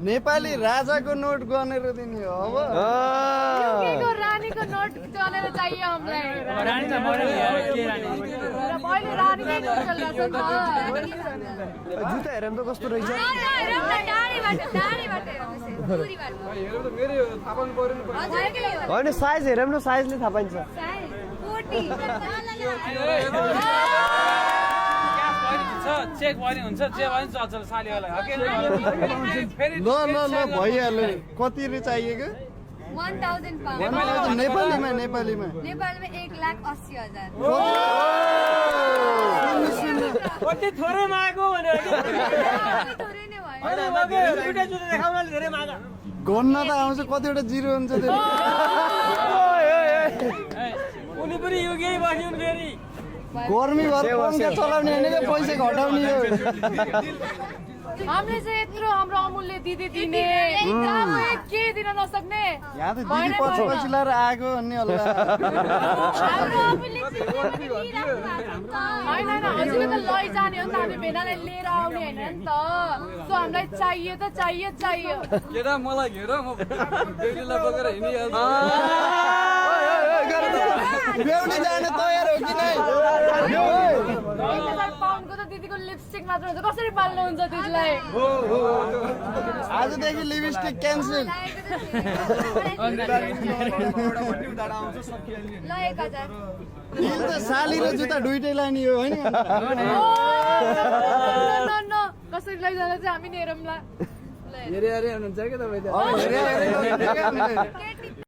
नेपाली राजाको नोट गनेर दिने हो अब युकेको रानीको नोट चलेर चाहियो हामीलाई रानी त मर्यो यार के रानी र मैले रानीकै नोट चलिरहेछ नि त जुत्ता हेरौँ त कस्तो रहेछ होइन साइज हेरौँ न साइजले थाहा पाइन्छ चेक भयो नि हुन्छ जे भयो नि चल्छ सालीवाला हो ल ल ल भइहाल्यो कति रे चाहिएको 1000 पाउन्ड नेपालीमा नेपालीमा नेपालमा 1,80,000 कति थोरै मागो भनेर थोरै नै भयो गन्न त आउँछ कतिवटा जिरो हुन्छ त्यो उनी पनि युगै बस्यो नि फेरि गर्मी भएर पङ्खा चलाउने होइन कि पैसा घटाउने हो हामीले चाहिँ यत्रो हाम्रो अमूल्य दिदी दिने के दिन नसक्ने यहाँ त दिदी पछि पछि लाएर आएको अन्य होला होइन हजुरले त लैजाने हो नि त हामी भेनालाई लिएर आउने होइन नि त सो हामीलाई चाहियो त चाहियो चाहियो केटा मलाई घेर म बेहुलीलाई बोकेर हिँडिहाल्छु बेहुली जान तयार हो कि नै 1,000 पाउन्डको त दिदीको लिपस्टिक मात्र हुन्छ कसरी पाल्नुहुन्छ दिदीलाई आजदेखि लिपस्टिक क्यान्सल ल 1,000 बिल त साली र जुत्ता दुइटै लाने हो होइन कसरी लैजाँदा चाहिँ हामी नि हेरौँला हेरे हेरे हुनुहुन्छ क्या तपाईँ त हेरे हेरे